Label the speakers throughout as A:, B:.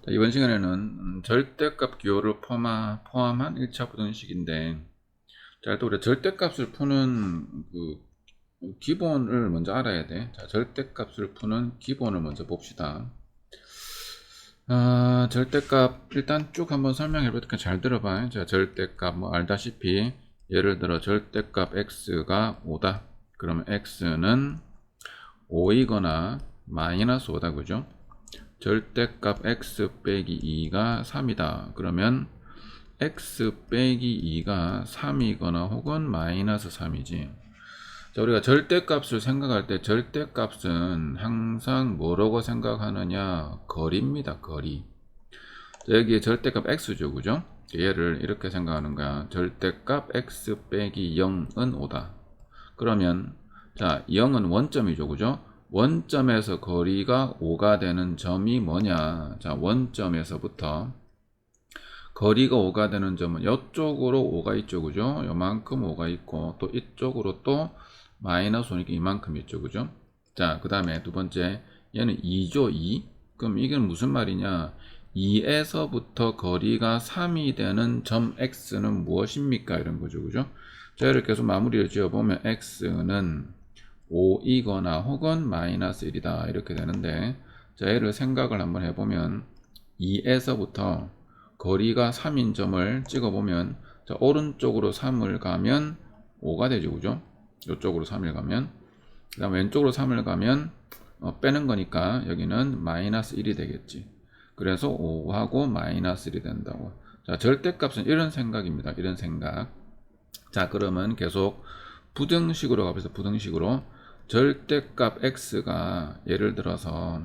A: 자, 이번 시간에는 절대값 기호를 포함한 1차 부등식인데, 자, 일단 우리가 절대값을 푸는 기본을 먼저 알아야 돼. 자, 절대값을 푸는 기본을 먼저 봅시다. 절대값 일단 쭉 한번 설명해 볼게요. 잘 들어봐. 자, 절대값 뭐 알다시피 예를 들어 절대값 x가 5다. 그러면 x는 5이거나 마이너스 5다. 그죠? 절대값 x 빼기 2가 3이다. 그러면 x 빼기 2가 3이거나 혹은 마이너스 3이지. 자, 우리가 절대값을 생각할 때 절대값은 항상 뭐라고 생각하느냐? 거리입니다. 거리. 자, 여기에 절대값 x죠. 그죠? 얘를 이렇게 생각하는 거야. 절대값 x 빼기 0은 5다. 그러면 자, 0은 원점이죠. 그죠? 원점에서 거리가 5가 되는 점이 뭐냐? 자, 원점에서부터 거리가 5가 되는 점은 이쪽으로 5가 있죠. 그죠? 요만큼 5가 있고 또 이쪽으로 또 마이너스 5니까 이만큼 있죠. 그죠? 자, 그 다음에 두 번째 얘는 2죠. 2. 그럼 이게 무슨 말이냐? 2에서부터 거리가 3이 되는 점 x는 무엇입니까? 이런 거죠. 그죠? 자, 이렇게 해서 마무리를 지어보면 x는 5이거나 혹은 마이너스 1이다. 이렇게 되는데, 자, 얘를 생각을 한번 해보면 2에서부터 거리가 3인 점을 찍어보면, 자, 오른쪽으로 3을 가면 5가 되죠. 그죠? 이쪽으로 3을 가면, 그 다음 왼쪽으로 3을 가면 빼는 거니까 여기는 마이너스 1이 되겠지. 그래서 5하고 마이너스 1이 된다고. 자, 절대값은 이런 생각입니다. 이런 생각. 자, 그러면 계속 부등식으로 가보자. 부등식으로 절대값 x가 예를 들어서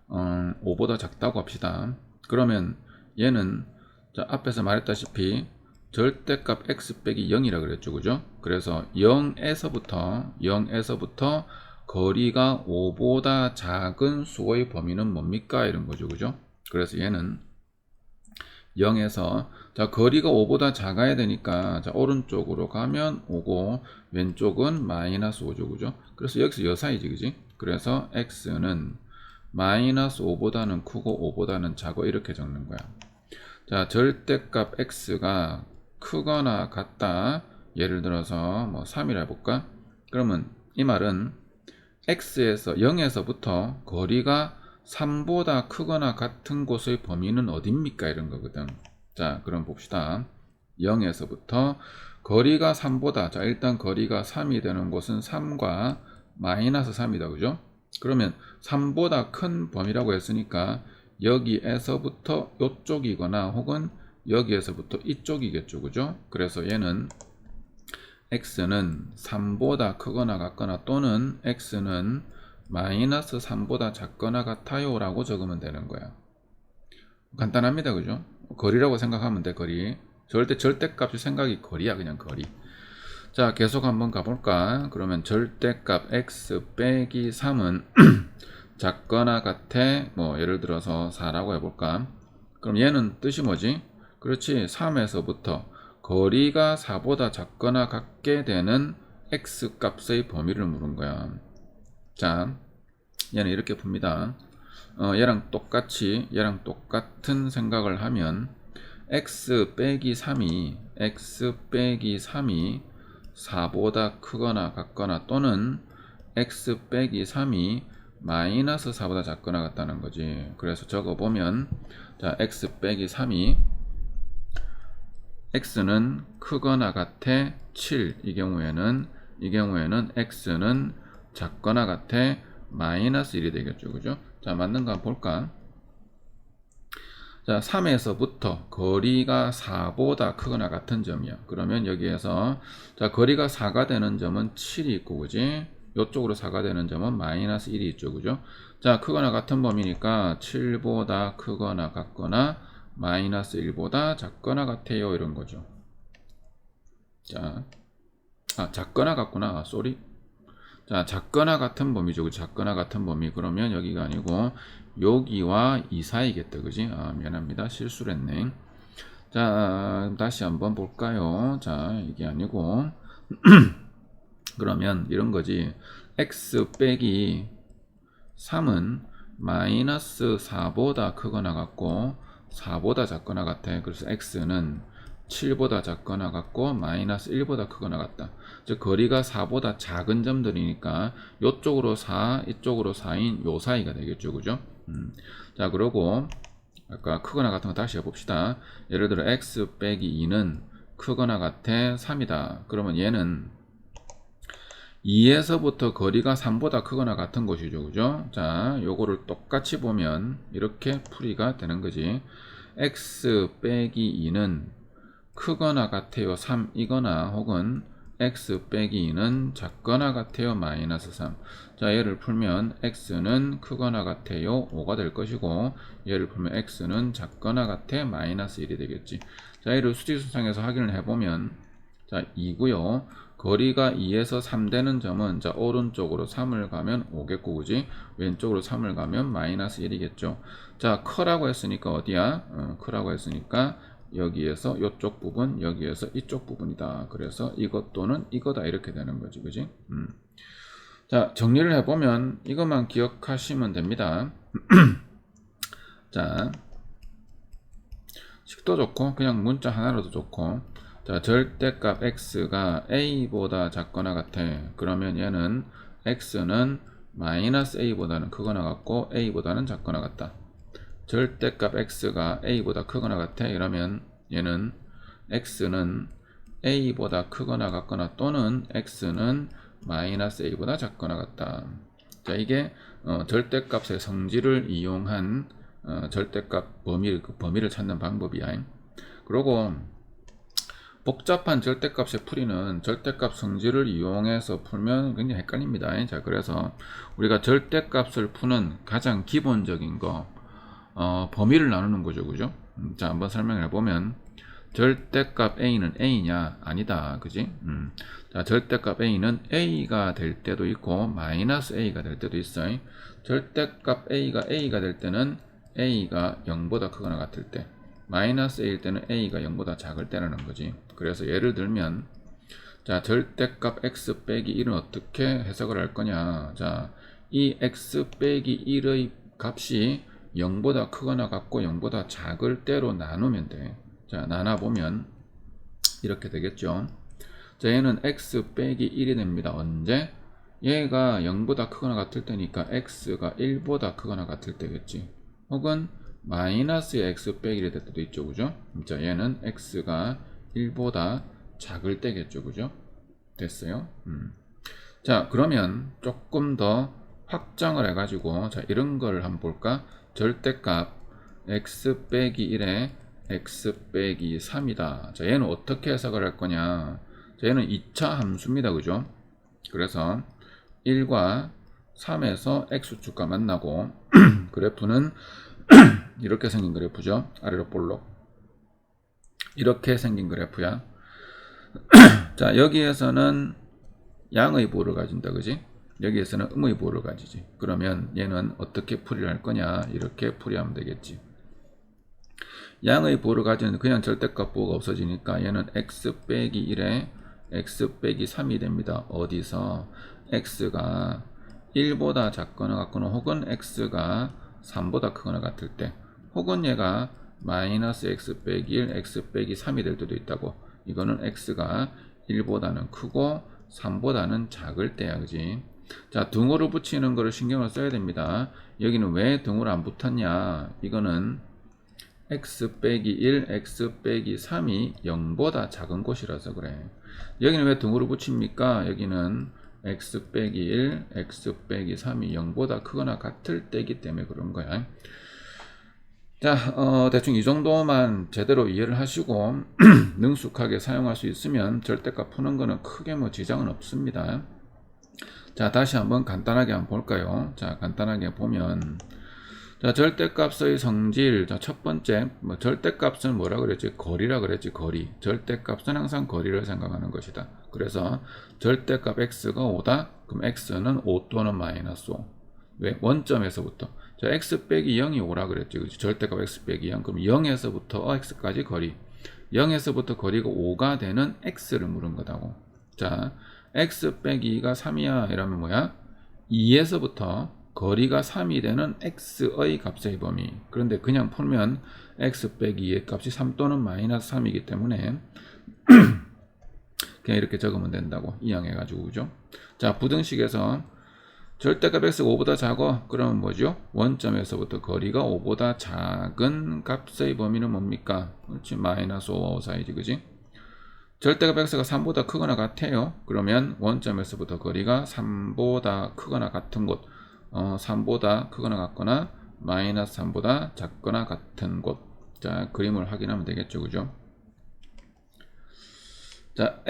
A: 5보다 작다고 합시다. 그러면 얘는 자, 앞에서 말했다시피 절대값 x 빼기 0이라 그랬죠. 그죠? 그래서 0에서부터 거리가 5보다 작은 수의 범위는 뭡니까? 이런 거죠. 그죠? 그래서 얘는 0에서 자, 거리가 5보다 작아야 되니까 자, 오른쪽으로 가면 5고 왼쪽은 마이너스 5죠. 그죠? 그래서 여기서 요 사이지. 그지? 그래서 x는 마이너스 5보다는 크고 5보다는 작고 이렇게 적는 거야. 자, 절대값 x가 크거나 같다. 예를 들어서 뭐 3이라 해볼까? 그러면 이 말은 x에서 0에서부터 거리가 3보다 크거나 같은 곳의 범위는 어딥니까? 이런 거거든. 자, 그럼 봅시다. 0에서부터 거리가 3보다, 자, 일단 거리가 3이 되는 곳은 3과 마이너스 3이다. 그죠? 그러면 3보다 큰 범위라고 했으니까 여기에서부터 이쪽이거나 혹은 여기에서부터 이쪽이겠죠. 그죠? 그래서 얘는 x는 3보다 크거나 같거나 또는 x는 마이너스 3보다 작거나 같아요 라고 적으면 되는 거야. 간단합니다. 그죠? 거리라고 생각하면 돼. 거리. 절대값이 생각이 거리야. 그냥 거리. 자, 계속 한번 가볼까? 그러면 절대값 x 빼기 3은 작거나 같아. 뭐 예를 들어서 4라고 해볼까? 그럼 얘는 뜻이 뭐지? 그렇지. 3에서부터 거리가 4보다 작거나 같게 되는 x 값의 범위를 물은 거야. 자, 얘는 이렇게 풉니다. 얘랑 똑같은 생각을 하면 x 빼기 3이 4보다 크거나 같거나 또는 x 빼기 3이 마이너스 4보다 작거나 같다는 거지. 그래서 적어보면 자, x 빼기 3이 x는 크거나 같아 7. 이 경우에는 x는 작거나 같아 마이너스 1이 되겠죠. 그죠? 자, 맞는 거 한번 볼까? 자, 3에서부터 거리가 4보다 크거나 같은 점이야. 그러면 여기에서 자, 거리가 4가 되는 점은 7이 있고, 그지? 이쪽으로 4가 되는 점은 마이너스 1이 있죠. 그죠? 자, 크거나 같은 범위니까 7보다 크거나 같거나 마이너스 1보다 작거나 같아요. 이런 거죠. 자, 작거나 같구나. 쏘리. 자, 작거나 같은 범위죠. 작거나 같은 범위. 그러면 여기가 아니고 여기와 이 사이겠다. 그지? 미안합니다. 실수를 했네. 자, 다시 한번 볼까요? 자, 이게 아니고 그러면 이런 거지. x 빼기 3은 마이너스 4보다 크거나 같고 4보다 작거나 같아. 그래서 x는 7보다 작거나 같고 마이너스 1보다 크거나 같다. 즉 거리가 4보다 작은 점들이니까 이쪽으로 4, 이쪽으로 4인 요 사이가 되겠죠. 그죠? 자, 그러고 아까 크거나 같은 거 다시 해봅시다. 예를 들어 x 빼기 2는 크거나 같아 3이다. 그러면 얘는 2에서부터 거리가 3보다 크거나 같은 것이죠. 그죠? 자, 요거를 똑같이 보면 이렇게 풀이가 되는 거지. x 빼기 2는 크거나 같아요 3이거나 혹은 x 빼기 2는 작거나 같아요 마이너스 3. 자, 얘를 풀면 x는 크거나 같아요 5가 될 것이고 얘를 풀면 x는 작거나 같아 마이너스 1이 되겠지. 자, 얘를 수직수상에서 확인을 해보면 자 2고요. 거리가 2에서 3 되는 점은 자 오른쪽으로 3을 가면 5겠고 그지? 왼쪽으로 3을 가면 마이너스 1이겠죠. 자, 커라고 했으니까 어디야? 커라고 했으니까 여기에서 이쪽 부분, 여기에서 이쪽 부분이다. 그래서 이것 또는 이거다 이렇게 되는 거지, 그지? 자, 정리를 해보면 이것만 기억하시면 됩니다. 자, 식도 좋고 그냥 문자 하나로도 좋고. 자, 절대값 x가 a보다 작거나 같아. 그러면 얘는 x는 마이너스 a보다는 크거나 같고 a보다는 작거나 같다. 절대값 x가 a보다 크거나 같아. 이러면 얘는 x는 a보다 크거나 같거나 또는 x는 마이너스 a보다 작거나 같다. 자, 이게 절대값의 성질을 이용한 절대값 범위를 찾는 방법이야. 그리고 복잡한 절대값의 풀이는 절대값 성질을 이용해서 풀면 굉장히 헷갈립니다. 자, 그래서 우리가 절대값을 푸는 가장 기본적인 거 범위를 나누는 거죠. 그죠? 자, 한번 설명을 해보면 절대값 a는 a냐? 아니다. 그지? 자, 절대값 a는 a가 될 때도 있고 마이너스 a가 될 때도 있어요. 절대값 a가 될 때는 a가 0보다 크거나 같을 때, 마이너스 a일 때는 a가 0보다 작을 때라는 거지. 그래서 예를 들면 자, 절대값 x 빼기 1은 어떻게 해석을 할 거냐? 자, 이 x 빼기 1의 값이 0보다 크거나 같고 0보다 작을 때로 나누면 돼. 자, 나눠보면 이렇게 되겠죠. 자, 얘는 x 빼기 1이 됩니다. 언제? 얘가 0보다 크거나 같을 때니까 x가 1보다 크거나 같을 때겠지. 혹은 마이너스의 x 빼기 1이 될 때도 있죠. 그죠? 자, 얘는 x가 1보다 작을 때겠죠. 그죠? 됐어요? 자, 그러면 조금 더 확장을 해가지고 자, 이런 걸 한번 볼까? 절대값 x 빼기 1에 x 빼기 3이다. 자, 얘는 어떻게 해석을 할 거냐? 자, 얘는 2차 함수입니다. 그죠? 그래서 1과 3에서 x축과 만나고 그래프는 이렇게 생긴 그래프죠. 아래로 볼록 이렇게 생긴 그래프야. 자, 여기에서는 양의 부호를 가진다. 그지? 여기에서는 음의 부호를 가지지. 그러면 얘는 어떻게 풀이를 할 거냐? 이렇게 풀이하면 되겠지. 양의 부호를 가지는 그냥 절대값 부호가 없어지니까 얘는 x 빼기 1에 x 빼기 3이 됩니다. 어디서? x가 1보다 작거나 같거나 혹은 x가 3보다 크거나 같을 때, 혹은 얘가 마이너스 x 빼기 1, x 빼기 3이 될 때도 있다고. 이거는 x가 1보다는 크고 3보다는 작을 때야. 그지? 자, 등호를 붙이는 거를 신경을 써야 됩니다. 여기는 왜 등호를 안 붙었냐? 이거는 x 빼기 1, x 빼기 3이 0보다 작은 곳이라서 그래. 여기는 왜 등호를 붙입니까? 여기는 x 빼기 1, x 빼기 3이 0보다 크거나 같을 때이기 때문에 그런 거야. 자, 대충 이 정도만 제대로 이해를 하시고 능숙하게 사용할 수 있으면 절대값 푸는 거는 크게 뭐 지장은 없습니다. 자, 다시 한번 간단하게 한번 볼까요? 자, 간단하게 보면 자, 절대값의 성질. 자, 첫 번째, 절대값은 뭐라 그랬지? 거리라 그랬지, 거리. 절대값은 항상 거리를 생각하는 것이다. 그래서 절대값 x가 5다? 그럼 x는 5 또는 마이너스 5. 왜? 원점에서부터. 자, x 빼기 0이 5라 그랬지. 그치? 절대값 x 빼기 0. 그럼 0에서부터 x까지 거리. 0에서부터 거리가 5가 되는 x를 물은 거다고. 자, x 빼기 2가 3이야. 이러면 뭐야? 2에서부터 거리가 3이 되는 x의 값의 범위. 그런데 그냥 풀면 x 빼기 2의 값이 3 또는 마이너스 3이기 때문에 그냥 이렇게 적으면 된다고 이항해가지고, 그죠? 자, 부등식에서 절대값 x가 5보다 작아. 그러면 뭐죠? 원점에서부터 거리가 5보다 작은 값의 범위는 뭡니까? 그렇지, 마이너스 5와 5 사이지, 그지? 절대값 x가 3보다 크거나 같아요. 그러면 원점에서부터 거리가 3보다 크거나 같은 곳, 3보다 크거나 같거나 마이너스 3보다 작거나 같은 곳. 자, 그림을 확인하면 되겠죠, 그죠? 자,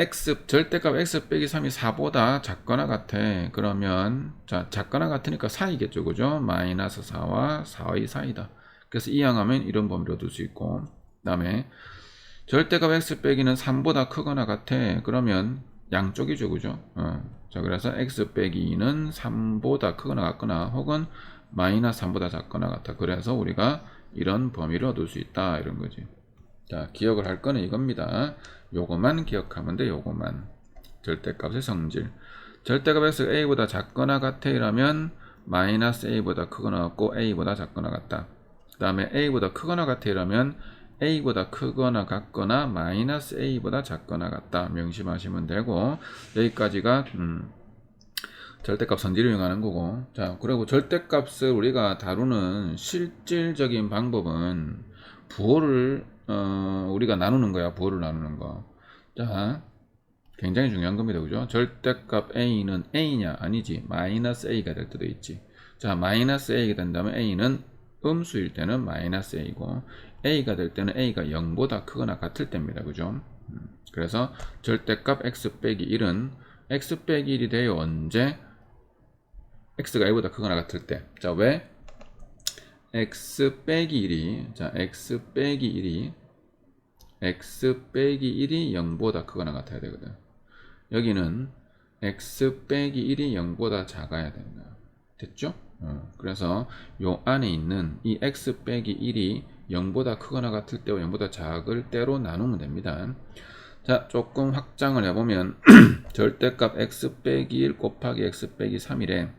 A: 절대값 x 빼기 3이 4보다 작거나 같아. 그러면, 자, 작거나 같으니까 사이겠죠, 그죠? 마이너스 4와 4의 사이다. 그래서 이항하면 이런 범위로 둘 수 있고, 그 다음에 절대값 x 빼기는 3보다 크거나 같아. 그러면 양쪽이죠, 그죠? 자, 그래서 x 빼기 2는 3보다 크거나 같거나 혹은 마이너스 3보다 작거나 같아. 그래서 우리가 이런 범위로 둘 수 있다, 이런 거지. 자, 기억을 할 거는 이겁니다. 요거만 기억하면 돼, 요거만. 절대값의 성질. 절대값 x가 a보다 작거나 같아 이라면 마이너스 a보다 크거나 같고 a보다 작거나 같다. 그 다음에 a보다 크거나 같아 이라면 a보다 크거나 같거나 마이너스 a보다 작거나 같다. 명심하시면 되고, 여기까지가 절대값 성질을 이용하는 거고. 자, 그리고 절대값을 우리가 다루는 실질적인 방법은 부호를 우리가 나누는 거야. 부호를 나누는 거. 자, 굉장히 중요한 겁니다, 그죠? 절대값 a는 a냐? 아니지, 마이너스 a가 될 때도 있지. 자, 마이너스 a가 된다면 a는 음수일 때는 마이너스 a고, a가 될 때는 a가 0보다 크거나 같을 때입니다, 그죠? 그래서 절대값 x 빼기 1은 x 빼기 1이 돼요. 언제? x가 a보다 크거나 같을 때. 자, 왜? x 빼기 1이, 자, x 빼기 1이 0보다 크거나 같아야 되거든. 여기는 x 빼기 1이 0보다 작아야 된다. 됐죠? 그래서 요 안에 있는 이 x 빼기 1이 0보다 크거나 같을 때와 0보다 작을 때로 나누면 됩니다. 자, 조금 확장을 해보면 절대값 x 빼기 1 곱하기 x 빼기 3이래.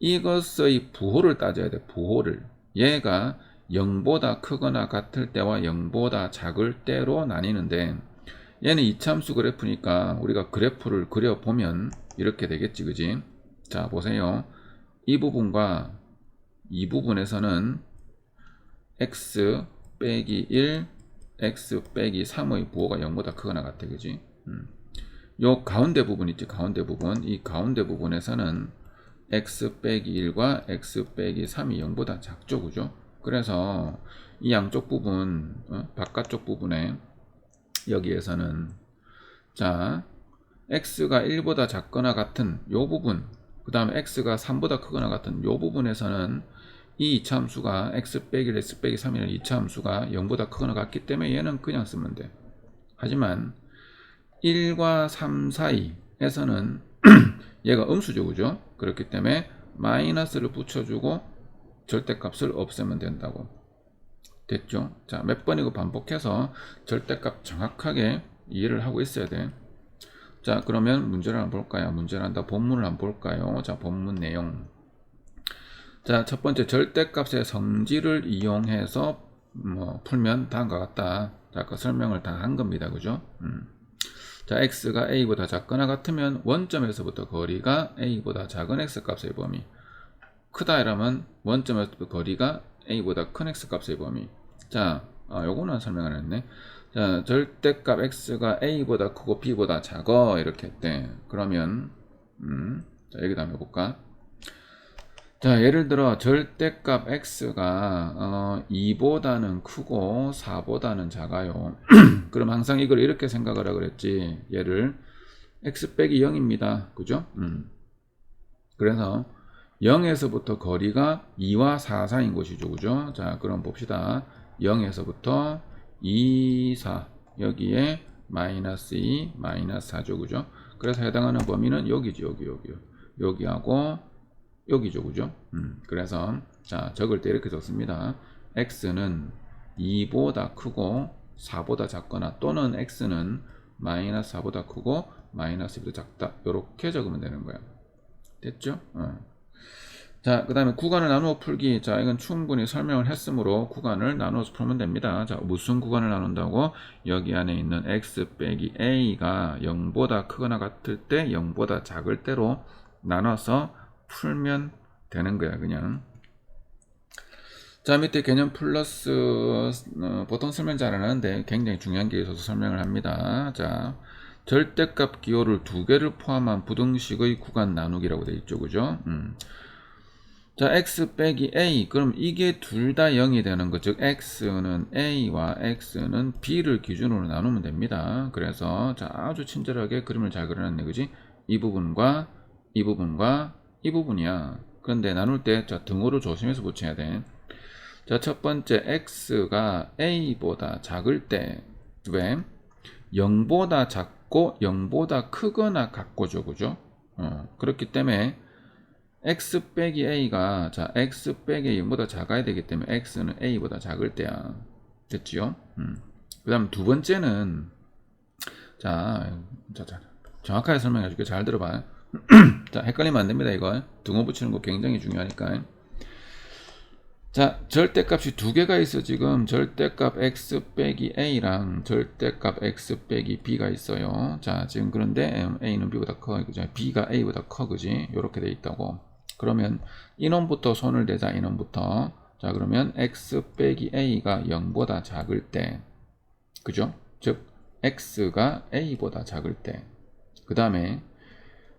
A: 이것의 부호를 따져야 돼. 부호를. 얘가 0보다 크거나 같을 때와 0보다 작을 때로 나뉘는데, 얘는 이차함수 그래프니까 우리가 그래프를 그려보면 이렇게 되겠지, 그지? 자, 보세요. 이 부분과 이 부분에서는 x 빼기 1, x 빼기 3의 부호가 0보다 크거나 같아, 그지? 요 가운데 부분 있지, 가운데 부분. 이 가운데 부분에서는 x 빼기 1과 x 빼기 3이 0보다 작죠, 그죠? 그래서 이 양쪽 부분, 바깥쪽 부분에 여기에서는, 자, x가 1보다 작거나 같은 요 부분, 그 다음에 x가 3보다 크거나 같은 요 부분에서는 이 이차함수가 x 빼기 1, x 빼기 3이라는 이차함수가 0보다 크거나 같기 때문에 얘는 그냥 쓰면 돼. 하지만 1과 3 사이에서는 얘가 음수죠, 그죠? 그렇기 때문에 마이너스를 붙여주고 절대값을 없애면 된다고. 됐죠? 자, 몇 번이고 반복해서 절대값 정확하게 이해를 하고 있어야 돼. 자, 그러면 문제를 한번 볼까요? 문제를 한다. 본문을 한번 볼까요? 자, 본문 내용. 자, 첫 번째 절대값의 성질을 이용해서 풀면 다음과 같다. 자, 그 설명을 다 한 겁니다, 그죠? 자, x가 a보다 작거나 같으면 원점에서부터 거리가 a보다 작은 x값의 범위. 크다 이러면 원점에서부터 거리가 a보다 큰 x값의 범위. 자, 요거는 설명 안 했네. 자, 절대값 x가 a보다 크고 b보다 작아 이렇게 했대. 그러면 자, 여기다 한번 해볼까? 자, 예를 들어 절대값 x가 2보다는 크고 4보다는 작아요. 그럼 항상 이걸 이렇게 생각을 하라 그랬지. 얘를 x 빼기 0입니다. 그죠? 그래서 0에서부터 거리가 2와 4 사이인 것이죠. 그죠? 자, 그럼 봅시다. 0에서부터 2, 4 여기에 마이너스 2, 마이너스 4죠. 그죠? 그래서 해당하는 범위는 여기죠. 여기하고 여기죠, 그죠? 그래서 자, 적을 때 이렇게 적습니다. x는 2보다 크고 4보다 작거나 또는 x는 마이너스 4보다 크고 마이너스 2보다 작다. 이렇게 적으면 되는 거야. 됐죠? 자, 자, 그 다음에 구간을 나누어 풀기. 자, 이건 충분히 설명을 했으므로 구간을 나누어서 풀면 됩니다. 자, 무슨 구간을 나눈다고? 여기 안에 있는 x 빼기 a가 0보다 크거나 같을 때 0보다 작을 때로 나눠서 풀면 되는 거야, 그냥. 자, 밑에 개념 플러스 보통 설명 잘 안 하는데 굉장히 중요한 게 있어서 설명을 합니다. 자, 절대값 기호를 두 개를 포함한 부등식의 구간 나누기라고 되어 있죠, 그죠? 자, x 빼기 a. 그럼 이게 둘 다 0이 되는 거, 즉 x는 a와 x는 b를 기준으로 나누면 됩니다. 그래서 자, 아주 친절하게 그림을 잘 그려놨네, 그지? 이 부분과 이 부분과 이 부분이야. 그런데 나눌 때 자, 등호를 조심해서 붙여야 돼. 자, 첫 번째 x가 a보다 작을 때 왜? 0보다 작고 0보다 크거나 같고죠, 그죠? 그렇기 때문에 x 빼기 a가 자 x 빼기 0보다 작아야 되기 때문에 x는 a보다 작을 때야. 됐지요? 그 다음 두 번째는 자, 정확하게 설명해 줄게. 잘 들어봐. 자, 헷갈리면 안 됩니다. 이거 등호 붙이는 거 굉장히 중요하니까. 자, 절대값이 두 개가 있어. 지금 절대값 x 빼기 a랑 절대값 x 빼기 b가 있어요. 자, 지금 그런데 a는 b보다 커, 그죠? b가 a보다 커, 그지? 이렇게 돼 있다고. 그러면 인원부터 손을 대자. 인원부터. 자, 그러면 x 빼기 a가 0보다 작을 때, 그죠? 즉 x가 a보다 작을 때, 그 다음에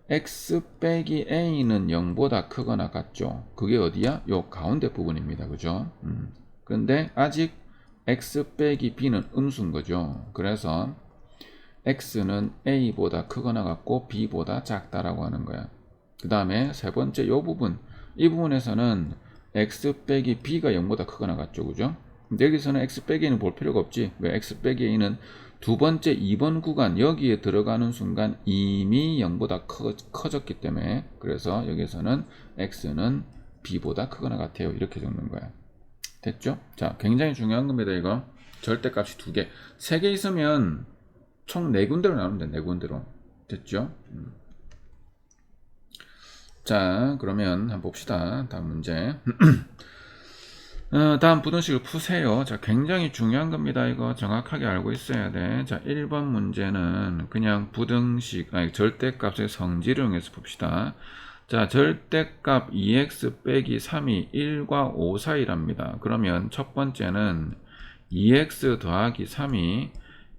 A: x 빼기 a는 0보다 크거나 같죠. 그게 어디야? 요 가운데 부분입니다. 그죠? 그런데 아직 x 빼기 b는 음수인 거죠. 그래서 x는 a보다 크거나 같고 b보다 작다라고 하는 거야. 그 다음에 세 번째 요 부분, 이 부분에서는 x 빼기 b가 0보다 크거나 같죠. 그죠? 근데 여기서는 x 빼기 a는 볼 필요가 없지. 왜? x 빼기 a는 두 번째 2번 구간 여기에 들어가는 순간 이미 0보다 커졌기 때문에, 그래서 여기서는 x는 b보다 크거나 같아요. 이렇게 적는 거야. 됐죠? 자, 굉장히 중요한 겁니다. 이거 절대값이 두 개, 세 개 있으면 총 4군데로 나누면 돼. 4군데로. 됐죠? 자, 그러면 한번 봅시다. 다음 문제. 다음 부등식을 푸세요. 자, 굉장히 중요한 겁니다. 이거 정확하게 알고 있어야 돼. 자, 1번 문제는 그냥 부등식, 아니, 절대값의 성질을 이용해서 봅시다. 자, 절대값 2x 빼기 3이 1과 5 사이랍니다. 그러면 첫 번째는 2x 더하기 3이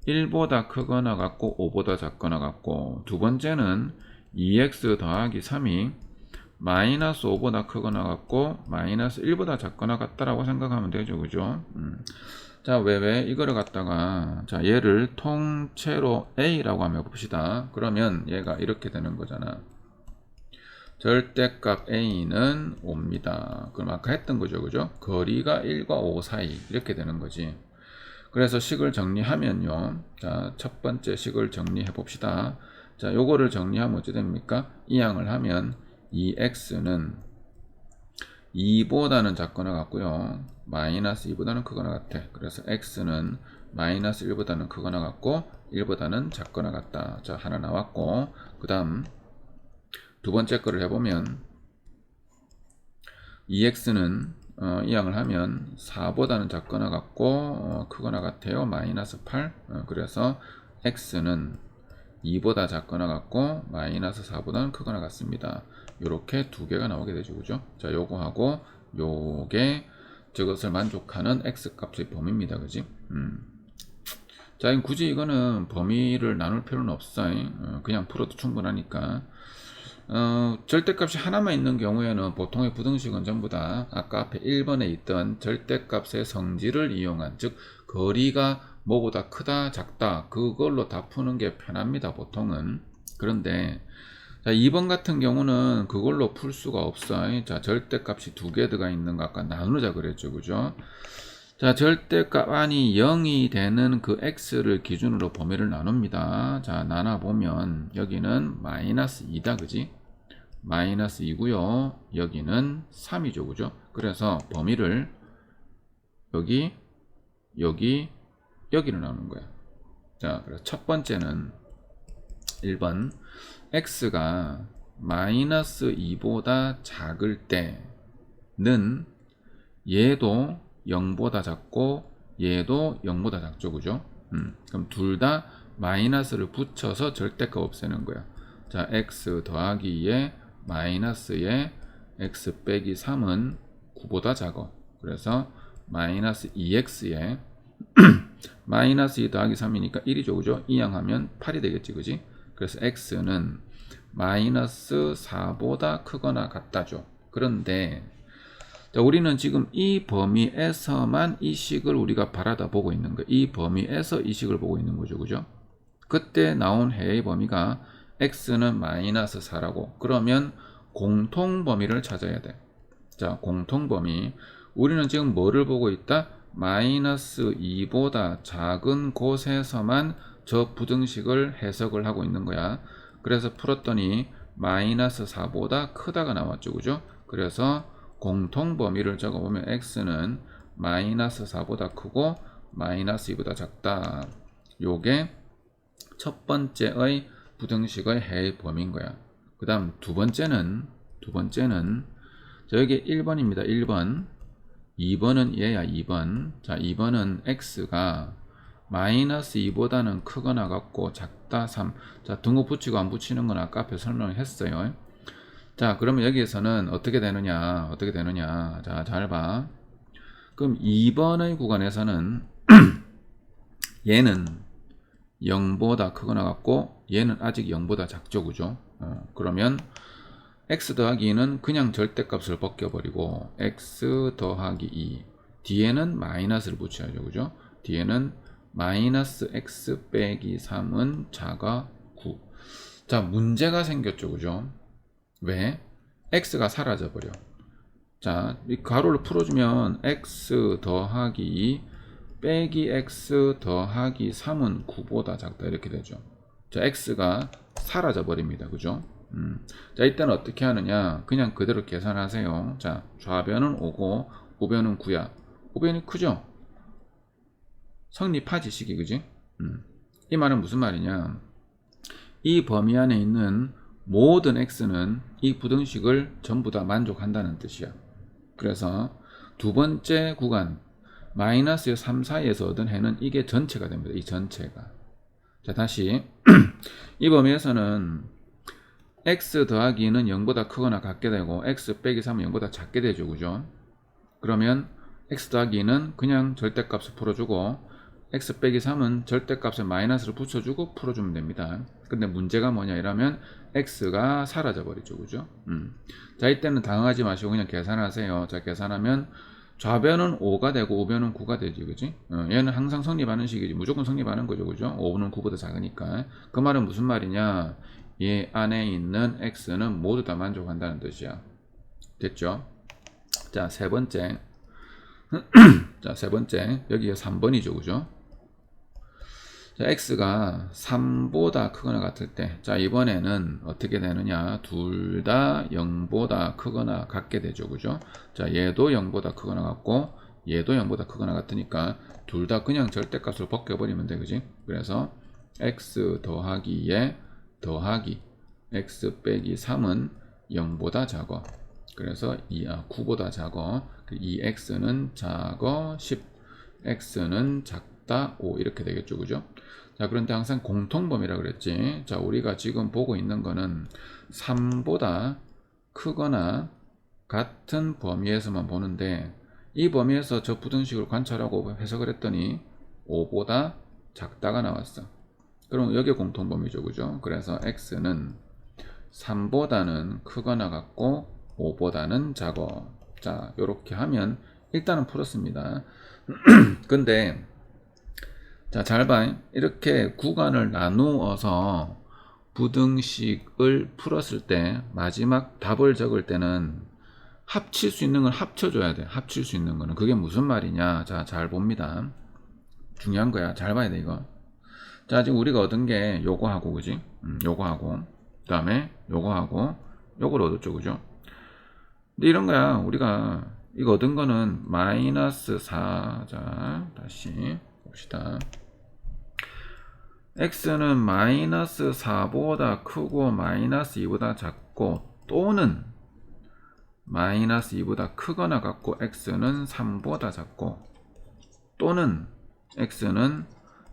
A: 1보다 크거나 같고 5보다 작거나 같고, 두 번째는 2x 더하기 3이 마이너스 5보다 크거나 같고 마이너스 1보다 작거나 같다라고 생각하면 되죠. 그죠? 자, 왜 이거를 갖다가 자, 얘를 통째로 a라고 하면 봅시다. 그러면 얘가 이렇게 되는 거잖아. 절대값 a는 5입니다. 그럼 아까 했던 거죠. 그죠? 거리가 1과 5 사이 이렇게 되는 거지. 그래서 식을 정리하면요. 자, 첫 번째 식을 정리해 봅시다. 자, 요거를 정리하면 어찌 됩니까? 이항을 하면 2x는 2보다는 작거나 같고요. 마이너스 2보다는 크거나 같아. 그래서 x는 마이너스 1보다는 크거나 같고 1보다는 작거나 같다. 자, 하나 나왔고, 그 다음 두 번째 거를 해보면 2x는 이항을 하면 4보다는 작거나 같고 크거나 같아요. 마이너스 8. 그래서 x는 2보다 작거나 같고 마이너스 4보다는 크거나 같습니다. 이렇게 두 개가 나오게 되죠. 그죠? 자, 요거하고 요게 저것을 만족하는 x 값의 범위입니다. 그지? 자, 굳이 이거는 범위를 나눌 필요는 없어. 그냥 풀어도 충분하니까. 절대값이 하나만 있는 경우에는 보통의 부등식은 전부 다 아까 앞에 1번에 있던 절대값의 성질을 이용한, 즉 거리가 뭐보다 크다 작다 그걸로 다 푸는 게 편합니다. 보통은. 그런데 자, 2번 같은 경우는 그걸로 풀 수가 없어. 자, 절대값이 두 개 들어가 있는 거 아까 나누자 그랬죠. 그죠? 자, 절대값 안이 0이 되는 그 x를 기준으로 범위를 나눕니다. 자, 나눠보면 여기는 마이너스 2다. 그지? 마이너스 2고요. 여기는 3이죠. 그죠? 그래서 범위를 여기로 나누는 거야. 자, 그래서 첫 번째는 1번 x가 마이너스 2보다 작을 때, 얘도 0보다 작고 얘도 0보다 작죠, 그죠? 그럼 둘 다 마이너스를 붙여서 절대값 없애는 거야. 자, x 더하기 2에 마이너스에 x 빼기 3은 9보다 작아. 그래서 마이너스 2x에 마이너스 2 더하기 3이니까 1이죠, 그죠? 이항하면 8이 되겠지, 그지? 그래서 x는 마이너스 4보다 크거나 같다죠. 그런데 자, 우리는 지금 이 범위에서만 이 식을 우리가 바라다 보고 있는 거예요. 이 범위에서 이 식을 보고 있는 거죠, 그죠? 그때 나온 해의 범위가 x는 마이너스 4라고. 그러면 공통 범위를 찾아야 돼. 자, 공통 범위. 우리는 지금 뭐를 보고 있다? 마이너스 2보다 작은 곳에서만 저 부등식을 해석을 하고 있는 거야. 그래서 풀었더니 마이너스 4보다 크다가 나왔죠, 그죠? 그래서 공통 범위를 적어보면 x는 마이너스 4보다 크고 마이너스 2보다 작다. 요게 첫 번째의 부등식의 해의 범위인 거야. 그 다음 두 번째는 자, 여기 1번입니다. 1번. 2번은 얘야. 2번. 자, 2번은 x가 마이너스 2보다는 크거나 같고 작다 3. 자, 등호 붙이고 안 붙이는 건 아까 앞에 설명을 했어요. 자, 그러면 여기에서는 어떻게 되느냐? 자, 잘 봐. 그럼 2번의 구간에서는 얘는 0보다 크거나 같고 얘는 아직 0보다 작죠, 그죠? 그러면 x 더하기 2는 그냥 절대값을 벗겨버리고 x 더하기 2 뒤에는 마이너스를 붙여야죠, 그죠? 뒤에는 마이너스 x 빼기 3은 작아 9. 자, 문제가 생겼죠, 그죠? 왜? x가 사라져버려. 자, 이 가로를 풀어주면 x 더하기 2 빼기 x 더하기 3은 9보다 작다 이렇게 되죠. 자, x가 사라져버립니다. 그죠? 자, 이때는 어떻게 하느냐? 그냥 그대로 계산하세요. 자, 좌변은 5고 우변은 9야. 우변이 크죠? 성립하지, 식이, 그지? 이 말은 무슨 말이냐? 이 범위 안에 있는 모든 x는 이 부등식을 전부 다 만족한다는 뜻이야. 그래서 두 번째 구간 마이너스 3 사이에서 얻은 해는 이게 전체가 됩니다. 이 전체가. 자, 다시 이 범위에서는 x 더하기는 0보다 크거나 같게 되고 x 빼기 3은 0보다 작게 되죠, 그죠? 그러면 x 더하기는 그냥 절대값을 풀어주고 x 빼기 3은 절대값에 마이너스를 붙여주고 풀어주면 됩니다. 근데 문제가 뭐냐 이러면 x가 사라져 버리죠, 그죠? 자, 이때는 당황하지 마시고 그냥 계산하세요. 자, 계산하면 좌변은 5가 되고 우변은 9가 되지, 그지? 얘는 항상 성립하는 식이지, 무조건 성립하는 거죠, 그죠? 5는 9보다 작으니까. 그 말은 무슨 말이냐? 얘 안에 있는 x는 모두 다 만족한다는 뜻이야. 됐죠? 자, 세 번째. 자, 세 번째. 여기가 3번이죠, 그죠? 자, x가 3보다 크거나 같을 때, 자, 이번에는 어떻게 되느냐? 둘 다 0보다 크거나 같게 되죠, 그죠? 자, 얘도 0보다 크거나 같고 얘도 0보다 크거나 같으니까 둘 다 그냥 절대값을 벗겨버리면 돼, 그지? 그래서 x 더하기 2에 더하기 x 빼기 3은 0보다 작아. 그래서 9보다 작아. 2x는 작아 10, x는 작다 5 이렇게 되겠죠, 그죠? 자, 그런데 항상 공통범위라 그랬지. 자, 우리가 지금 보고 있는 거는 3보다 크거나 같은 범위에서만 보는데 이 범위에서 저 부등식을 관찰하고 해석을 했더니 5보다 작다가 나왔어. 그럼 여기 공통범위죠, 그죠? 그래서 x는 3보다는 크거나 같고 5보다는 작아. 자, 이렇게 하면 일단은 풀었습니다. 근데 자, 잘 봐. 이렇게 구간을 나누어서 부등식을 풀었을 때 마지막 답을 적을 때는 합칠 수 있는 건 합쳐줘야 돼. 합칠 수 있는 거는. 그게 무슨 말이냐? 자, 잘 봅니다. 중요한 거야. 잘 봐야 돼, 이거. 자, 지금 우리가 얻은 게 요거하고, 그지? 요거하고, 그 다음에 요거하고, 요걸 얻었죠, 그죠? 근데 이런 거야. 우리가 이거 얻은 거는 마이너스 4. 자, 다시 봅시다. x는 마이너스 4보다 크고 마이너스 2보다 작고 또는 마이너스 2보다 크거나 같고 x는 3보다 작고, 또는 x는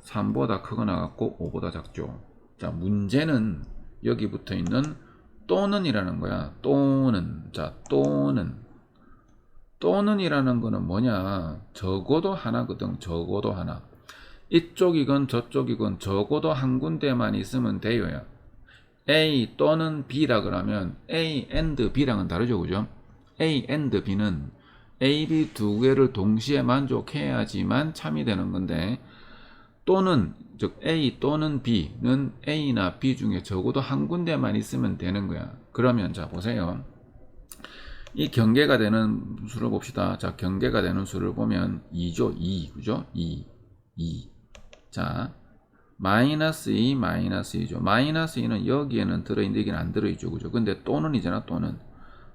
A: 3보다 크거나 같고 5보다 작죠. 자, 문제는 여기 붙어 있는 또는이라는 거야. 또는. 자, 또는이라는 거는 뭐냐? 적어도 하나거든. 적어도 하나. 이쪽이건 저쪽이건 적어도 한 군데만 있으면 돼요. A 또는 B라 그러면 A and B랑은 다르죠, 그죠? A and B는 A, B 두 개를 동시에 만족해야지만 참이 되는 건데, 또는 즉 A 또는 B는 A나 B 중에 적어도 한 군데만 있으면 되는 거야. 그러면 자 보세요. 이 경계가 되는 수를 봅시다. 자, 경계가 되는 수를 보면 2죠. 2, 그죠? 2. 자, 마이너스 2, 마이너스 2죠. 마이너스 2는 여기에는 들어있는데 여기는 안 들어있죠, 그죠? 근데 또는이잖아, 또는.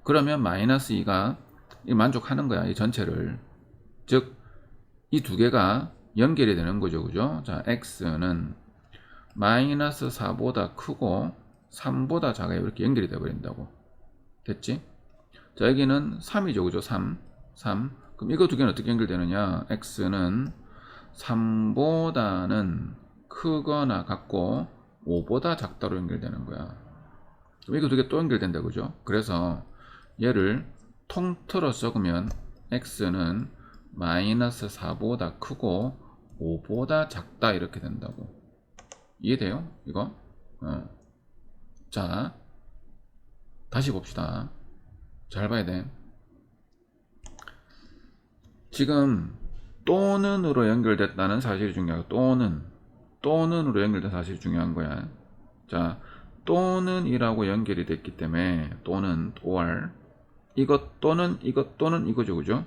A: 그러면 마이너스 2가 만족하는 거야, 이 전체를. 즉, 이 두 개가 연결이 되는 거죠, 그죠? 자, x는 마이너스 4보다 크고 3보다 작아요. 이렇게 연결이 되어 버린다고. 됐지? 자, 여기는 3이죠, 그죠? 3. 그럼 이거 두 개는 어떻게 연결되느냐? x는 3보다는 크거나 같고 5보다 작다로 연결되는 거야. 그럼 이거 두 개 또 연결된다, 그죠? 그래서 얘를 통틀어 적으면 x는 마이너스 4보다 크고 5보다 작다 이렇게 된다고. 이해돼요? 이거? 자, 다시 봅시다. 잘 봐야 돼. 지금 또는으로 연결됐다는 사실이 중요하고, 또는으로 연결된 사실이 중요한 거야. 자, 또는이라고 연결이 됐기 때문에 또는 or 이것 또는 이거죠, 그죠?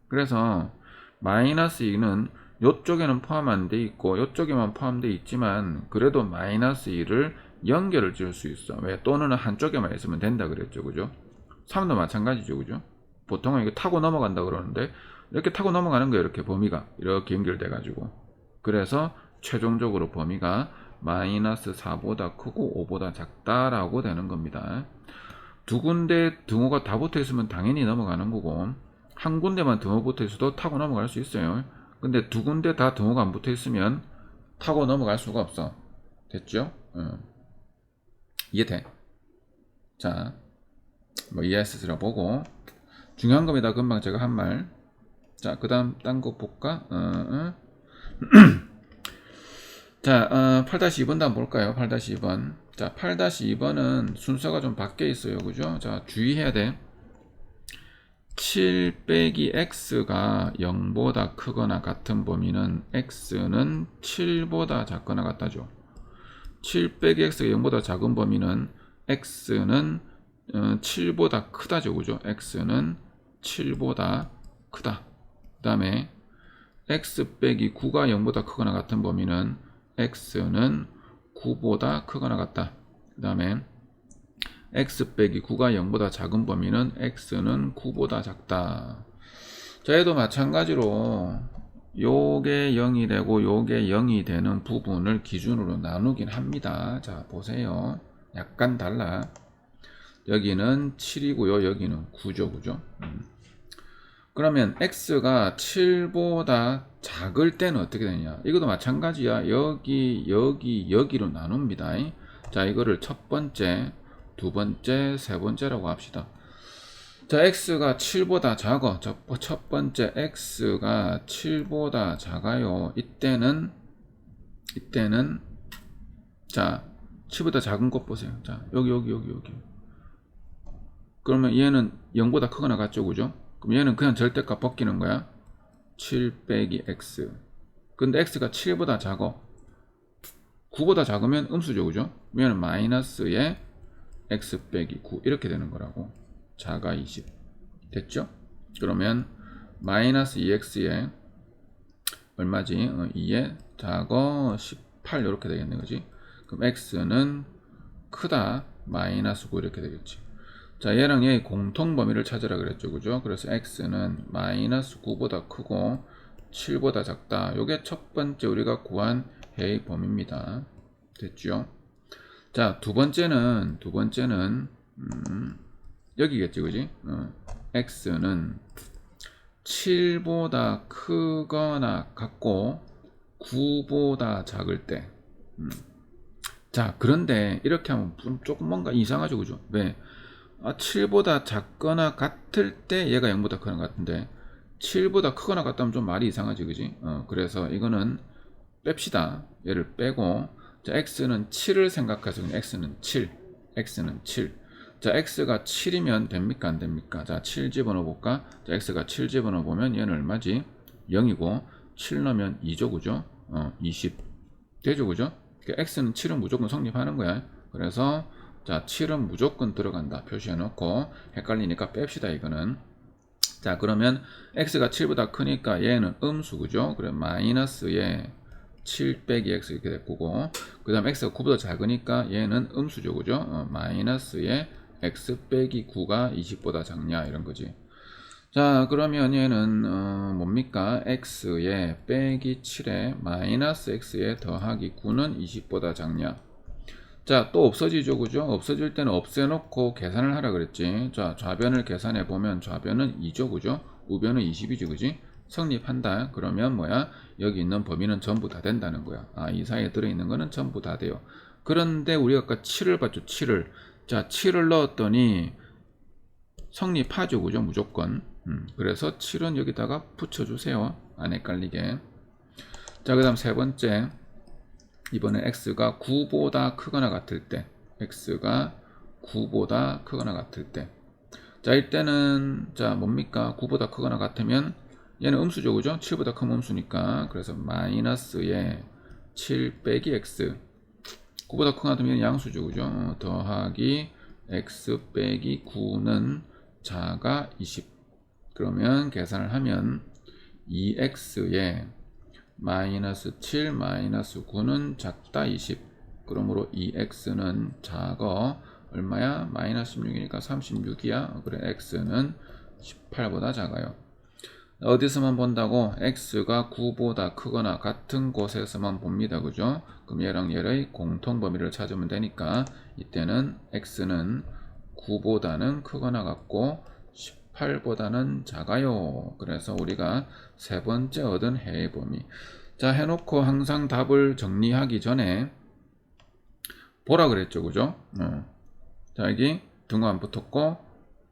A: 그래서 마이너스 2는 이쪽에는 포함 안 돼 있고 이쪽에만 포함되어 있지만 그래도 마이너스 2를 연결을 지을 수 있어. 왜? 또는 한쪽에만 있으면 된다 그랬죠, 그죠? 3도 마찬가지죠, 그죠? 보통은 이거 타고 넘어간다 그러는데 이렇게 타고 넘어가는 거예요. 이렇게 범위가 이렇게 연결돼 가지고. 그래서 최종적으로 범위가 마이너스 4보다 크고 5보다 작다라고 되는 겁니다. 두 군데 등호가 다 붙어 있으면 당연히 넘어가는 거고, 한 군데만 등호 붙어 있어도 타고 넘어갈 수 있어요. 근데 두 군데 다 등호가 안 붙어 있으면 타고 넘어갈 수가 없어. 됐죠? 이해돼? 자, 뭐 이해했으라 보고, 중요한 겁니다. 금방 제가 한 말. 자, 그 다음 딴 거 볼까? 자, 8-2번도 한번 볼까요? 8-2번. 자, 8-2번은 순서가 좀 바뀌어 있어요. 그죠? 자, 주의해야 돼. 7 빼기 x가 0보다 크거나 같은 범위는 x는 7보다 작거나 같다죠. 7 빼기 x가 0보다 작은 범위는 x는 7보다 크다죠. 그죠? x는 7보다 크다. 그 다음에 x 빼기 9가 0보다 크거나 같은 범위는 x는 9보다 크거나 같다. 그 다음에 x 빼기 9가 0보다 작은 범위는 x는 9보다 작다. 자, 얘도 마찬가지로 요게 0이 되고 요게 0이 되는 부분을 기준으로 나누긴 합니다. 자, 보세요. 약간 달라. 여기는 7이고요. 여기는 9죠. 그죠? 그러면 x가 7보다 작을 때는 어떻게 되냐? 이것도 마찬가지야. 여기로 나눕니다. 자, 이거를 첫 번째, 두 번째, 세 번째라고 합시다. 자, x가 7보다 작아. 첫 번째 x가 7보다 작아요. 이때는 자, 7보다 작은 것 보세요. 자, 여기. 그러면 얘는 0보다 크거나 같죠, 그죠? 그럼 얘는 그냥 절대값 벗기는 거야. 7 빼기 x. 근데 x가 7보다 작아. 9보다 작으면 음수죠, 그죠? 얘는 마이너스에 x 빼기 9 이렇게 되는 거라고. 작아 20. 됐죠? 그러면 마이너스 2x에 얼마지? 2에 작아 18 이렇게 되겠네, 그지? 그럼 x는 크다 마이너스 9 이렇게 되겠지. 자, 얘랑 얘의 공통 범위를 찾으라 그랬죠, 그죠? 그래서 x는 마이너스 9보다 크고 7보다 작다. 요게 첫 번째 우리가 구한 해의 범위입니다. 됐죠? 자, 두 번째는 여기겠지, 그지? x는 7보다 크거나 같고 9보다 작을 때. 자, 그런데 이렇게 하면 조금 뭔가 이상하죠, 그죠? 왜? 7보다 작거나 같을 때 얘가 0보다 크거나 같은데 7보다 크거나 같다면 좀 말이 이상하지, 그지? 그래서 이거는 뺍시다. 얘를 빼고, 자, x는 7을 생각해서 x는 7, x는 7. 자, x가 7이면 됩니까, 안 됩니까? 자, 7 집어넣어 볼까? 자, x가 7 집어넣어 보면 얘는 얼마지? 0이고 7 넣으면 2죠, 그죠? 20 되죠, 그죠? 그러니까 x는 7은 무조건 성립하는 거야. 그래서 자, 7은 무조건 들어간다 표시해 놓고, 헷갈리니까 뺍시다, 이거는. 자, 그러면 x가 7보다 크니까 얘는 음수, 그죠? 그래, 마이너스에 7 빼기 x 이렇게 될 거고, 그 다음 x가 9보다 작으니까 얘는 음수죠, 그죠? 마이너스에 x 빼기 9가 20보다 작냐, 이런 거지. 자, 그러면 얘는 뭡니까? x에 빼기 7에 마이너스 x에 더하기 9는 20보다 작냐. 자, 또 없어지죠, 그죠? 없어질 때는 없애놓고 계산을 하라 그랬지. 자, 좌변을 계산해 보면 좌변은 2죠, 그죠? 우변은 20이지, 그지? 성립한다. 그러면 뭐야? 여기 있는 범위는 전부 다 된다는 거야. 이 사이에 들어있는 거는 전부 다 돼요. 그런데 우리가 아까 7을 봤죠, 7을. 자, 7을 넣었더니 성립하죠, 그죠? 무조건. 그래서 7은 여기다가 붙여주세요. 안 헷갈리게. 자, 그 다음 세 번째. 이번에 x가 9보다 크거나 같을 때, x가 9보다 크거나 같을 때. 자, 이때는 자, 뭡니까? 9보다 크거나 같으면 얘는 음수죠, 그죠? 7보다 크면 음수니까. 그래서 마이너스에 7 빼기 x. 9보다 크거나 같으면 양수죠, 그죠? 더하기 x 빼기 9는 자가 20. 그러면 계산을 하면 2x에 마이너스 7 마이너스 9는 작다 20. 그러므로 2x는 작어 얼마야? 마이너스 16이니까 36이야. 그래, x는 18보다 작아요. 어디서만 본다고? x가 9보다 크거나 같은 곳에서만 봅니다, 그죠? 그럼 얘랑 얘의 공통 범위를 찾으면 되니까 이때는 x는 9보다는 크거나 같고 18보다는 작아요. 그래서 우리가 세 번째 얻은 해의 범위. 자, 해놓고 항상 답을 정리하기 전에 보라 그랬죠, 그죠? 자, 여기 등호 안 붙었고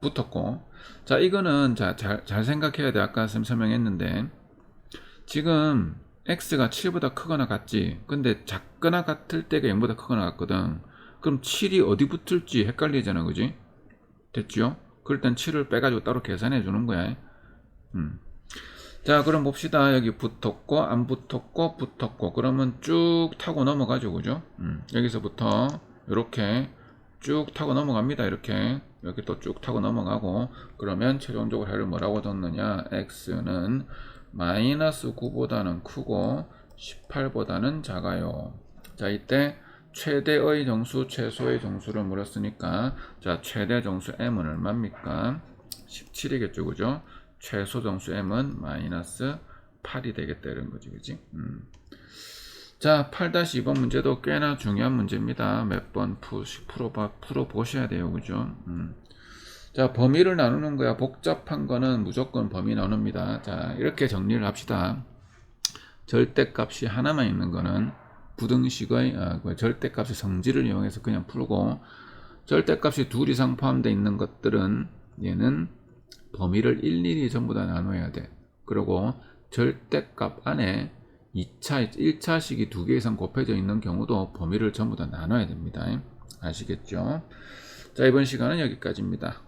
A: 붙었고. 자, 이거는 잘 생각해야 돼. 아까 설명했는데 지금 x가 7보다 크거나 같지. 근데 작거나 같을 때가 0보다 크거나 같거든. 그럼 7이 어디 붙을지 헷갈리잖아, 그지? 됐죠? 그럴 땐 7을 빼가지고 따로 계산해 주는 거야. 자, 그럼 봅시다. 여기 붙었고 안 붙었고 붙었고. 그러면 쭉 타고 넘어가죠, 그죠? 여기서부터 이렇게 쭉 타고 넘어갑니다. 이렇게 여기 또 쭉 타고 넘어가고. 그러면 최종적으로 해를 뭐라고 줬느냐? x는 마이너스 9보다는 크고 18보다는 작아요. 자, 이때 최대의 정수, 최소의 정수를 물었으니까, 자, 최대 정수 m은 얼마입니까? 17이겠죠, 그죠? 최소 정수 m은 마이너스 8이 되겠다, 이런 거지, 그지? 자, 8-2번 문제도 꽤나 중요한 문제입니다. 몇 번 풀어 보셔야 돼요, 그죠? 자, 범위를 나누는 거야. 복잡한 거는 무조건 범위 나눕니다. 자, 이렇게 정리를 합시다. 절대값이 하나만 있는 거는 부등식의 절대값의 성질을 이용해서 그냥 풀고, 절대값이 둘 이상 포함되어 있는 것들은 얘는 범위를 일일이 전부 다 나눠야 돼. 그리고 절대값 안에 1차식이 두 개 이상 곱해져 있는 경우도 범위를 전부 다 나눠야 됩니다. 아시겠죠? 자, 이번 시간은 여기까지입니다.